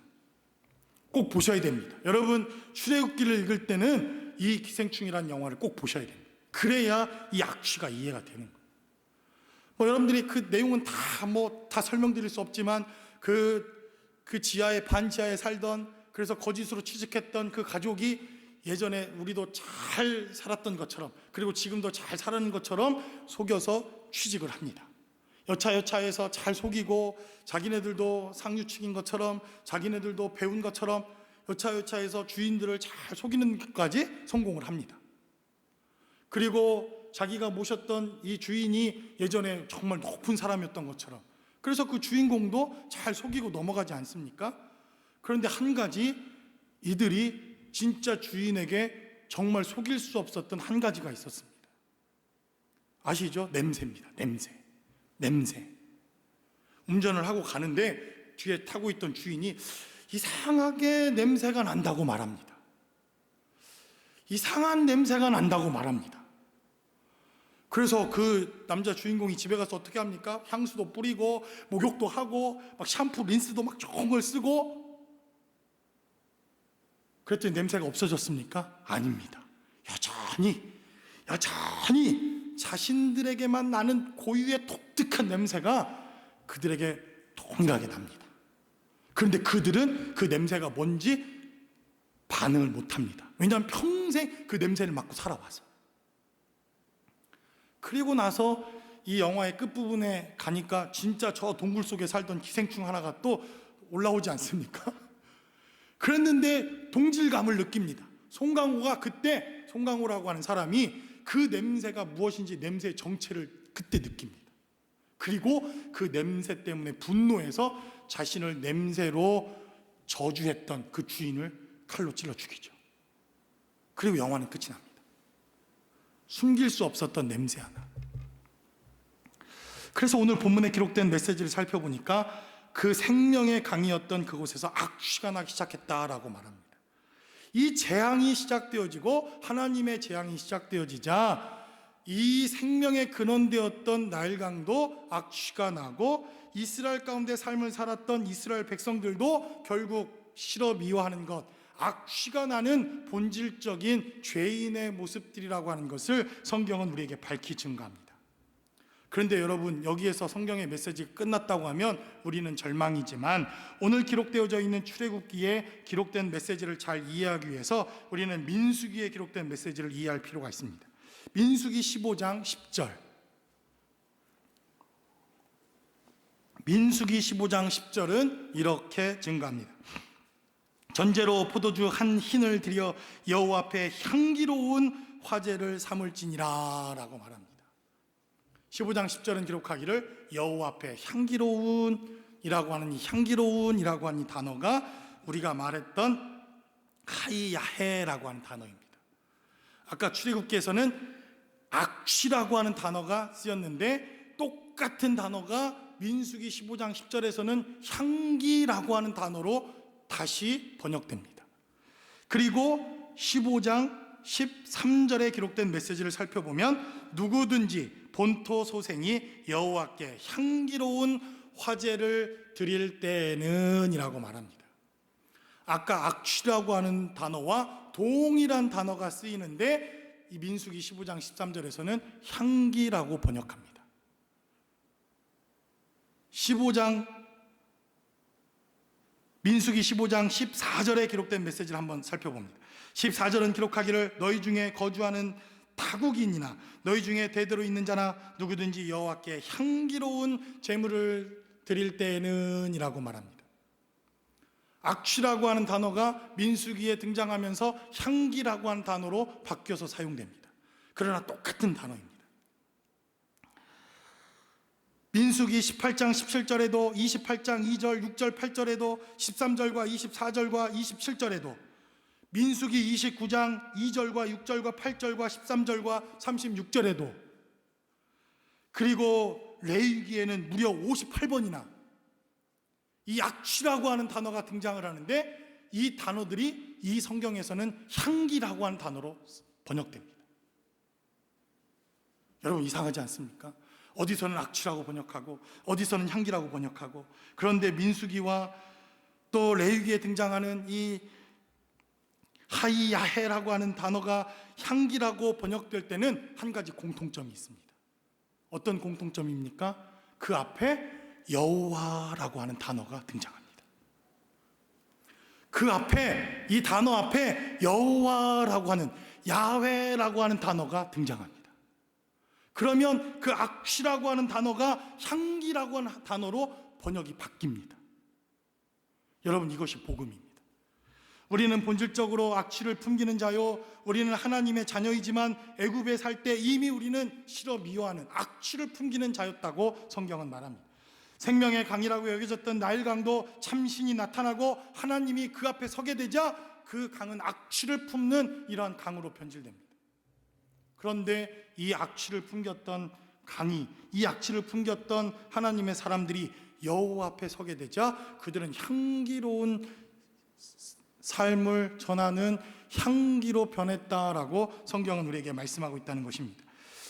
꼭 보셔야 됩니다. 여러분, 출애굽기를 읽을 때는 이 기생충이라는 영화를 꼭 보셔야 됩니다. 그래야 이 악취가 이해가 되는 거예요. 여러분들이 그 내용은 다 설명드릴 수 없지만 그 지하에, 반지하에 살던, 그래서 거짓으로 취직했던 그 가족이 예전에 우리도 잘 살았던 것처럼, 그리고 지금도 잘 사는 것처럼 속여서 취직을 합니다. 여차여차해서 잘 속이고, 자기네들도 상류층인 것처럼, 자기네들도 배운 것처럼 여차여차해서 주인들을 잘 속이는 것까지 성공을 합니다. 그리고 자기가 모셨던 이 주인이 예전에 정말 높은 사람이었던 것처럼, 그래서 그 주인공도 잘 속이고 넘어가지 않습니까? 그런데 한 가지, 이들이 진짜 주인에게 정말 속일 수 없었던 한 가지가 있었습니다. 아시죠? 냄새입니다. 냄새. 운전을 하고 가는데 뒤에 타고 있던 주인이 이상하게 냄새가 난다고 말합니다. 이상한 냄새가 난다고 말합니다. 그래서 그 남자 주인공이 집에 가서 어떻게 합니까? 향수도 뿌리고 목욕도 하고 막 샴푸, 린스도 막 좋은 걸 쓰고, 그랬더니 냄새가 없어졌습니까? 아닙니다. 여전히 자신들에게만 나는 고유의 독특한 냄새가 그들에게 동일하게 납니다. 그런데 그들은 그 냄새가 뭔지 반응을 못합니다. 왜냐하면 평생 그 냄새를 맡고 살아와서. 그리고 나서 이 영화의 끝부분에 가니까 진짜 저 동굴 속에 살던 기생충 하나가 또 올라오지 않습니까? 그랬는데 동질감을 느낍니다. 송강호라고 하는 사람이 그 냄새가 무엇인지, 냄새의 정체를 그때 느낍니다. 그리고 그 냄새 때문에 분노해서 자신을 냄새로 저주했던 그 주인을 칼로 찔러 죽이죠. 그리고 영화는 끝이 납니다. 숨길 수 없었던 냄새 하나. 그래서 오늘 본문에 기록된 메시지를 살펴보니까 그 생명의 강이었던 그곳에서 악취가 나기 시작했다라고 말합니다. 이 재앙이 시작되어지고, 하나님의 재앙이 시작되어지자 이 생명의 근원되었던 나일강도 악취가 나고, 이스라엘 가운데 삶을 살았던 이스라엘 백성들도 결국 싫어 미워하는 것, 악취가 나는 본질적인 죄인의 모습들이라고 하는 것을 성경은 우리에게 밝히 증거합니다. 그런데 여러분, 여기에서 성경의 메시지가 끝났다고 하면 우리는 절망이지만, 오늘 기록되어져 있는 출애굽기에 기록된 메시지를 잘 이해하기 위해서 우리는 민수기에 기록된 메시지를 이해할 필요가 있습니다. 민수기 15장 10절. 민수기 15장 10절은 이렇게 증가합니다. 전제로 포도주 한 흰을 드려 여호와 앞에 향기로운 화제를 삼을지니라 라고 말합니다. 15장 10절은 기록하기를 여호와 앞에 향기로운이라고 하는 이 향기로운이라고 하는 이 단어가 우리가 말했던 하이야헤라고 하는 단어입니다. 아까 출애굽기에서는 악취라고 하는 단어가 쓰였는데, 똑같은 단어가 민수기 15장 10절에서는 향기라고 하는 단어로 다시 번역됩니다. 그리고 15장 13절에 기록된 메시지를 살펴보면 누구든지 본토 소생이 여호와께 향기로운 화제를 드릴 때는 이라고 말합니다. 아까 악취라고 하는 단어와 동일한 단어가 쓰이는데 이 민수기 15장 13절에서는 향기라고 번역합니다. 민수기 15장 14절에 기록된 메시지를 한번 살펴봅니다. 14절은 기록하기를 너희 중에 거주하는 타국인이나 너희 중에 대대로 있는 자나 누구든지 여호와께 향기로운 제물을 드릴 때에는 이라고 말합니다. 악취라고 하는 단어가 민수기에 등장하면서 향기라고 하는 단어로 바뀌어서 사용됩니다. 그러나 똑같은 단어입니다. 민수기 18장 17절에도 28장 2절, 6절, 8절에도 13절과 24절과 27절에도 민수기 29장 2절과 6절과 8절과 13절과 36절에도, 그리고 레위기에는 무려 58번이나 이 악취라고 하는 단어가 등장을 하는데, 이 단어들이 이 성경에서는 향기라고 하는 단어로 번역됩니다. 여러분, 이상하지 않습니까? 어디서는 악취라고 번역하고 어디서는 향기라고 번역하고, 그런데 민수기와 또 레위기에 등장하는 이 하이야헤라고 하는 단어가 향기라고 번역될 때는 한 가지 공통점이 있습니다. 어떤 공통점입니까? 그 앞에 여호와라고 하는 단어가 등장합니다. 그 앞에, 이 단어 앞에 여호와라고 하는, 야훼라고 하는 단어가 등장합니다. 그러면 그 악취라고 하는 단어가 향기라고 하는 단어로 번역이 바뀝니다. 여러분, 이것이 복음입니다. 우리는 본질적으로 악취를 풍기는 자요, 우리는 하나님의 자녀이지만 애굽에 살 때 이미 우리는 싫어 미워하는 악취를 풍기는 자였다고 성경은 말합니다. 생명의 강이라고 여겨졌던 나일강도 참신이 나타나고 하나님이 그 앞에 서게 되자 그 강은 악취를 품는 이러한 강으로 변질됩니다. 그런데 이 악취를 풍겼던 강이, 이 악취를 풍겼던 하나님의 사람들이 여호와 앞에 서게 되자 그들은 향기로운 삶을 전하는 향기로 변했다라고 성경은 우리에게 말씀하고 있다는 것입니다.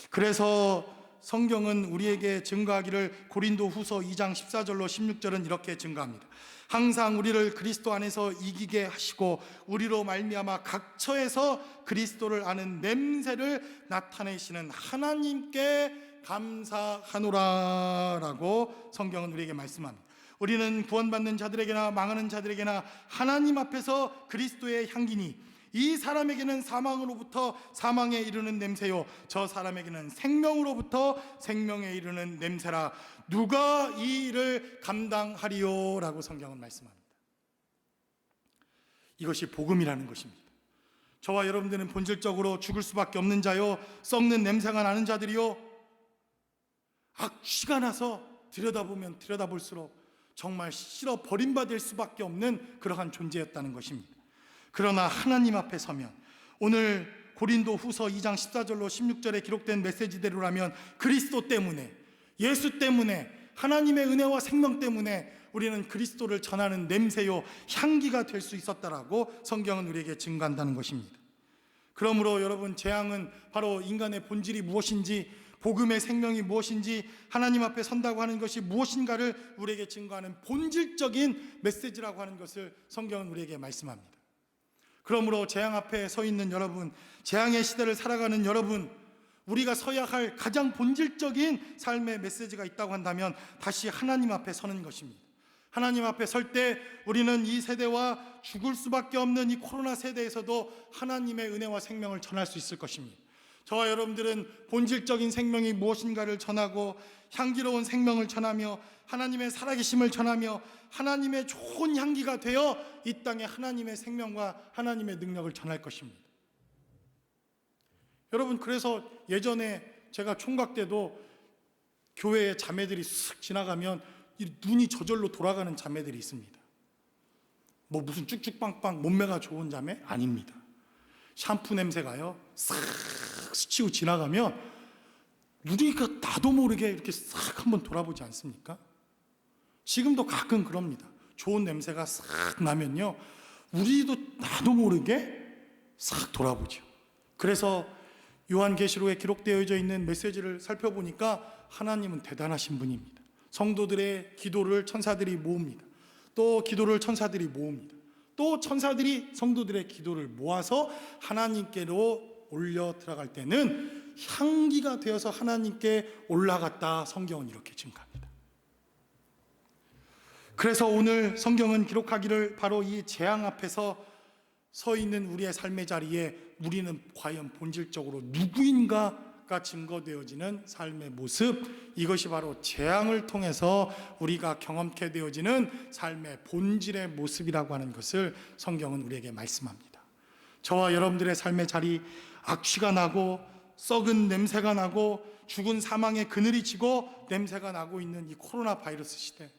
그래서 성경은 우리에게 증거하기를 고린도 후서 2장 14절로 16절은 이렇게 증거합니다. 항상 우리를 그리스도 안에서 이기게 하시고 우리로 말미암아 각 처에서 그리스도를 아는 냄새를 나타내시는 하나님께 감사하노라 라고 성경은 우리에게 말씀합니다. 우리는 구원받는 자들에게나 망하는 자들에게나 하나님 앞에서 그리스도의 향기니, 이 사람에게는 사망으로부터 사망에 이르는 냄새요, 저 사람에게는 생명으로부터 생명에 이르는 냄새라. 누가 이 일을 감당하리요? 라고 성경은 말씀합니다. 이것이 복음이라는 것입니다. 저와 여러분들은 본질적으로 죽을 수밖에 없는 자요, 썩는 냄새가 나는 자들이요, 악취가 나서 들여다보면 들여다볼수록 정말 싫어 버림받을 수밖에 없는 그러한 존재였다는 것입니다. 그러나 하나님 앞에 서면, 오늘 고린도 후서 2장 14절로 16절에 기록된 메시지대로라면 그리스도 때문에, 예수 때문에, 하나님의 은혜와 생명 때문에 우리는 그리스도를 전하는 냄새요, 향기가 될 수 있었다라고 성경은 우리에게 증거한다는 것입니다. 그러므로 여러분, 재앙은 바로 인간의 본질이 무엇인지, 복음의 생명이 무엇인지, 하나님 앞에 선다고 하는 것이 무엇인가를 우리에게 증거하는 본질적인 메시지라고 하는 것을 성경은 우리에게 말씀합니다. 그러므로 재앙 앞에 서 있는 여러분, 재앙의 시대를 살아가는 여러분, 우리가 서야 할 가장 본질적인 삶의 메시지가 있다고 한다면 다시 하나님 앞에 서는 것입니다. 하나님 앞에 설 때 우리는 이 세대와 죽을 수밖에 없는 이 코로나 세대에서도 하나님의 은혜와 생명을 전할 수 있을 것입니다. 저와 여러분들은 본질적인 생명이 무엇인가를 전하고 향기로운 생명을 전하며 하나님의 살아계심을 전하며 하나님의 좋은 향기가 되어 이 땅에 하나님의 생명과 하나님의 능력을 전할 것입니다. 여러분, 그래서 예전에 제가 총각 때도 교회에 자매들이 쓱 지나가면 이 눈이 저절로 돌아가는 자매들이 있습니다. 뭐 무슨 쭉쭉빵빵 몸매가 좋은 자매? 아닙니다. 샴푸 냄새가요 싹 스치고 지나가면 우리가 나도 모르게 이렇게 싹 한번 돌아보지 않습니까? 지금도 가끔 그럽니다. 좋은 냄새가 싹 나면요 우리도 나도 모르게 싹 돌아보죠. 그래서 요한계시록에 기록되어져 있는 메시지를 살펴보니까 하나님은 대단하신 분입니다. 성도들의 기도를 천사들이 모읍니다. 또 기도를 천사들이 모읍니다. 또 천사들이 성도들의 기도를 모아서 하나님께로 올려 들어갈 때는 향기가 되어서 하나님께 올라갔다. 성경은 이렇게 증가합니다. 그래서 오늘 성경은 기록하기를 바로 이 재앙 앞에서 서 있는 우리의 삶의 자리에 우리는 과연 본질적으로 누구인가가 증거되어지는 삶의 모습, 이것이 바로 재앙을 통해서 우리가 경험케 되어지는 삶의 본질의 모습이라고 하는 것을 성경은 우리에게 말씀합니다. 저와 여러분들의 삶의 자리, 악취가 나고 썩은 냄새가 나고 죽은 사망의 그늘이 지고 냄새가 나고 있는 이 코로나 바이러스 시대,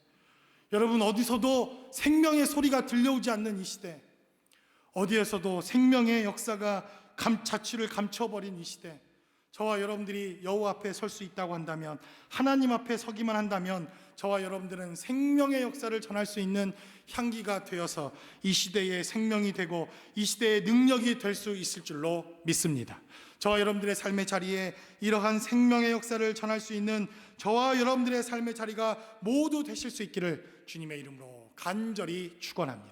여러분 어디서도 생명의 소리가 들려오지 않는 이 시대, 어디에서도 생명의 역사가 자취를 감춰버린 이 시대, 저와 여러분들이 여호와 앞에 설 수 있다고 한다면, 하나님 앞에 서기만 한다면 저와 여러분들은 생명의 역사를 전할 수 있는 향기가 되어서 이 시대의 생명이 되고 이 시대의 능력이 될 수 있을 줄로 믿습니다. 저와 여러분들의 삶의 자리에 이러한 생명의 역사를 전할 수 있는 저와 여러분들의 삶의 자리가 모두 되실 수 있기를 주님의 이름으로 간절히 축원합니다.